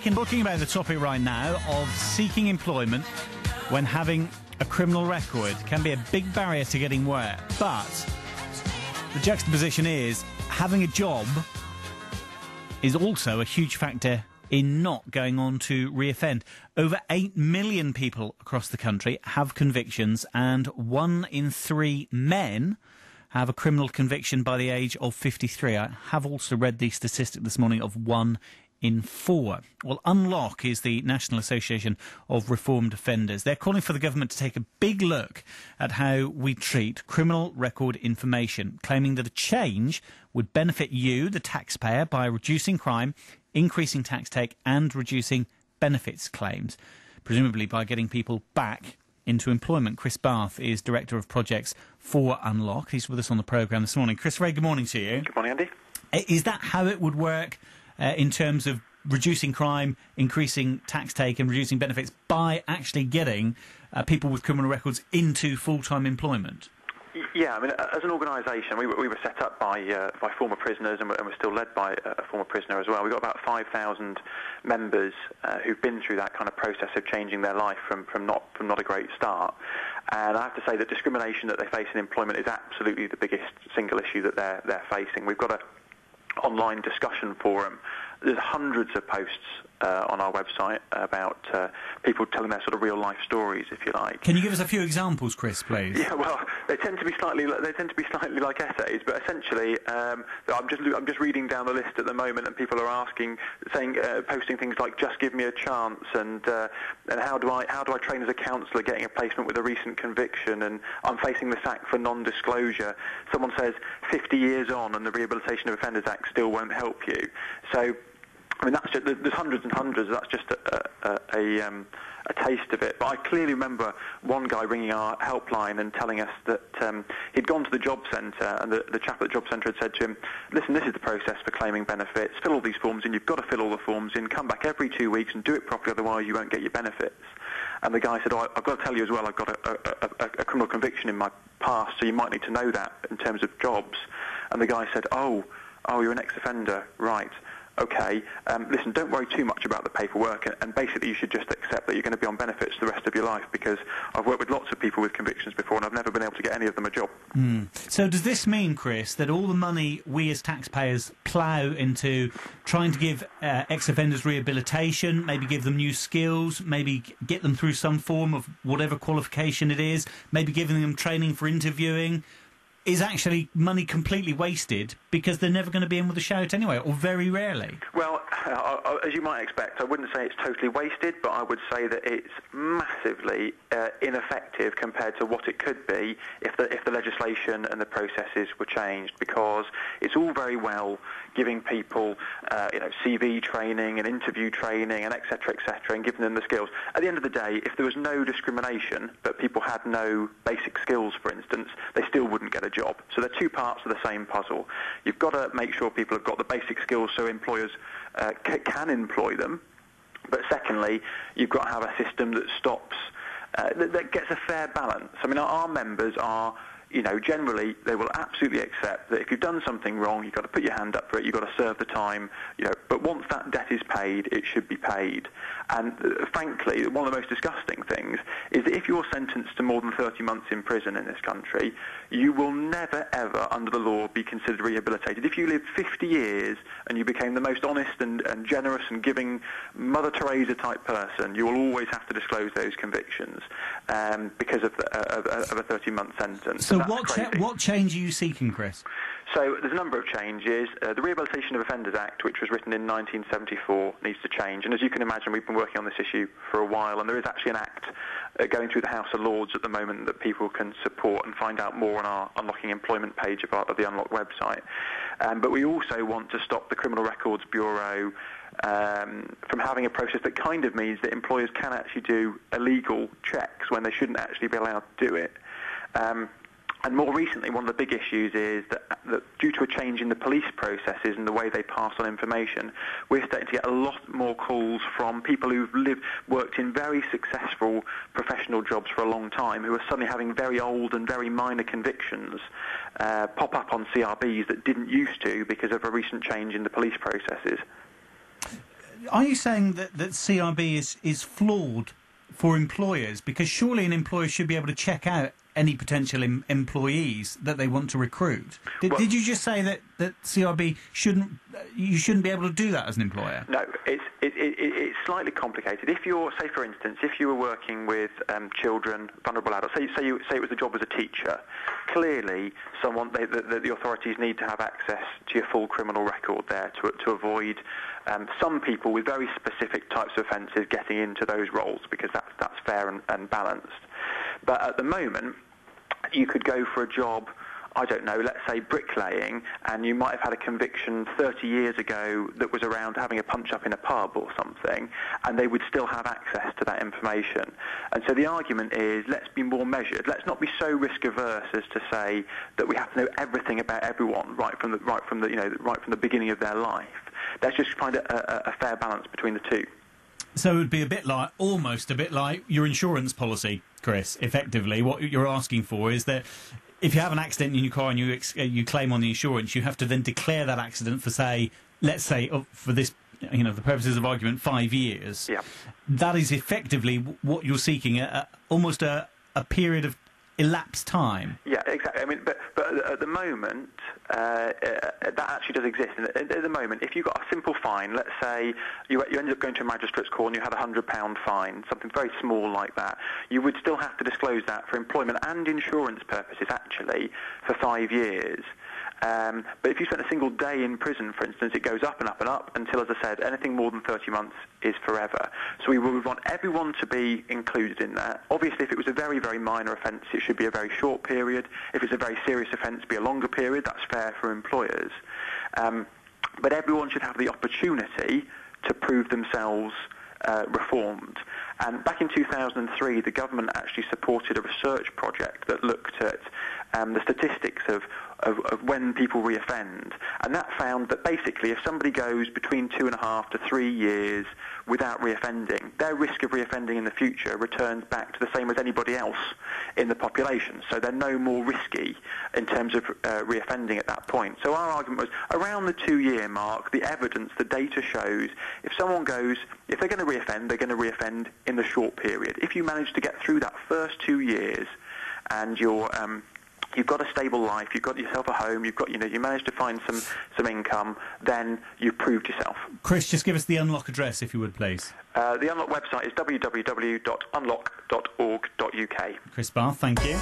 Talking about the topic right now of seeking employment when having a criminal record can be a big barrier to getting work, but the juxtaposition is having a job is also a huge factor in not going on to reoffend. Over 8 million people across the country have convictions, and 1 in 3 men have a criminal conviction by the age of 53. I have also read the statistic this morning of 1 in 4. Well, Unlock is the National Association of Reformed Offenders. They're calling for the government to take a big look at how we treat criminal record information, claiming that a change would benefit you, the taxpayer, by reducing crime, increasing tax take and reducing benefits claims, presumably by getting people back into employment. Chris Bath is Director of Projects for Unlock. He's with us on the programme this morning. Chris, very good morning to you. Good morning, Andy. Is that how it would work in terms of reducing crime, increasing tax take and reducing benefits by actually getting people with criminal records into full-time employment? Yeah, I mean, as an organisation, we were set up by former prisoners, and we're still led by a former prisoner as well. We've got about 5,000 members who've been through that kind of process of changing their life from not a great start. And I have to say that discrimination that they face in employment is absolutely the biggest single issue that they're facing. We've got a online discussion forum. There's hundreds of posts on our website about people telling their sort of real life stories, if you like. Can you give us a few examples, Chris, please? Yeah, well, they tend to be slightly like essays, but essentially, I'm just reading down the list at the moment, and people are posting things like "Just give me a chance," and how do I train as a counsellor getting a placement with a recent conviction, and I'm facing the sack for non-disclosure. Someone says 50 years on, and the Rehabilitation of Offenders Act still won't help you. So, I mean, there's hundreds and hundreds. That's just a taste of it. But I clearly remember one guy ringing our helpline and telling us that he'd gone to the job centre, and the chap at the job centre had said to him, "Listen, this is the process for claiming benefits. Fill all these forms in. You've got to fill all the forms in. Come back every 2 weeks and do it properly, otherwise you won't get your benefits." And the guy said, "Oh, I've got to tell you as well, I've got a criminal conviction in my past, so you might need to know that in terms of jobs." And the guy said, "Oh, you're an ex-offender, right. Okay, listen, don't worry too much about the paperwork, and basically you should just accept that you're going to be on benefits the rest of your life, because I've worked with lots of people with convictions before and I've never been able to get any of them a job." So does this mean, Chris, that all the money we as taxpayers plough into trying to give ex-offenders rehabilitation, maybe give them new skills, maybe get them through some form of whatever qualification it is, maybe giving them training for interviewing, is actually money completely wasted because they're never going to be in with a shout anyway, or very rarely? Well, as you might expect, I wouldn't say it's totally wasted, but I would say that it's massively ineffective compared to what it could be if the legislation and the processes were changed, because it's all very well giving people CV training and interview training and et cetera, and giving them the skills. At the end of the day, if there was no discrimination, but people had no basic skills, for instance, they still wouldn't get a job. So they're two parts of the same puzzle. You've got to make sure people have got the basic skills so employers can employ them. But secondly, you've got to have a system that stops, that gets a fair balance. I mean, our members are, generally they will absolutely accept that if you've done something wrong, you've got to put your hand up for it, you've got to serve the time, but once that debt is paid, it should be paid. And frankly, one of the most disgusting things is that if you're sentenced to more than 30 months in prison in this country, you will never, ever, under the law, be considered rehabilitated. If you lived 50 years and you became the most honest and generous and giving Mother Teresa type person, you will always have to disclose those convictions because of a 30-month sentence. So what change are you seeking, Chris? So there's a number of changes. The Rehabilitation of Offenders Act, which was written in 1974, needs to change. And as you can imagine, we've been working on this issue for a while, and there is actually an act going through the House of Lords at the moment that people can support and find out more on our Unlocking Employment page of the Unlock website. But we also want to stop the Criminal Records Bureau from having a process that kind of means that employers can actually do illegal checks when they shouldn't actually be allowed to do it. And more recently, one of the big issues is that due to a change in the police processes and the way they pass on information, we're starting to get a lot more calls from people who've worked in very successful professional jobs for a long time, who are suddenly having very old and very minor convictions pop up on CRBs that didn't used to because of a recent change in the police processes. are you saying that CRB is flawed for employers? Because surely an employer should be able to check out any potential employees that they want to recruit. Did you just say that CRB shouldn't be able to do that as an employer? No, it's slightly complicated. If you're, say for instance, if you were working with children, vulnerable adults, say it was a job as a teacher, clearly the authorities need to have access to your full criminal record there to avoid some people with very specific types of offences getting into those roles, because that's fair and balanced. But at the moment, you could go for a job, I don't know, let's say bricklaying, and you might have had a conviction 30 years ago that was around having a punch-up in a pub or something, and they would still have access to that information. And so the argument is, let's be more measured. Let's not be so risk-averse as to say that we have to know everything about everyone right from the beginning of their life. Let's just find a fair balance between the two. So it would be almost a bit like your insurance policy, Chris. Effectively, what you're asking for is that if you have an accident in your car and you claim on the insurance, you have to then declare that accident for, let's say, for this, the purposes of argument, 5 years. Yeah. That is effectively what you're seeking, almost a period of elapsed time. Yeah, exactly. I mean, but at the moment, that actually does exist. At the moment, if you got a simple fine, let's say you ended up going to a magistrate's court and you had a £100 fine, something very small like that, you would still have to disclose that for employment and insurance purposes, actually, for 5 years. But if you spent a single day in prison, for instance, it goes up and up and up until, as I said, anything more than 30 months is forever. So we would want everyone to be included in that. Obviously, if it was a very, very minor offence, it should be a very short period. If it's a very serious offence, be a longer period. That's fair for employers. But everyone should have the opportunity to prove themselves reformed. And back in 2003, the government actually supported a research project that looked at the statistics of when people reoffend, and that found that basically if somebody goes between 2.5 to 3 years without reoffending, their risk of reoffending in the future returns back to the same as anybody else in the population. So they're no more risky in terms of reoffending at that point. So our argument was around the 2-year mark, the evidence, the data shows if they're going to reoffend, they're going to reoffend in the short period. If you manage to get through that first 2 years and you've got a stable life, you've got yourself a home, you managed to find some income, then you've proved yourself. Chris, just give us the Unlock address, if you would, please. The Unlock website is www.unlock.org.uk. Chris Bath, thank you.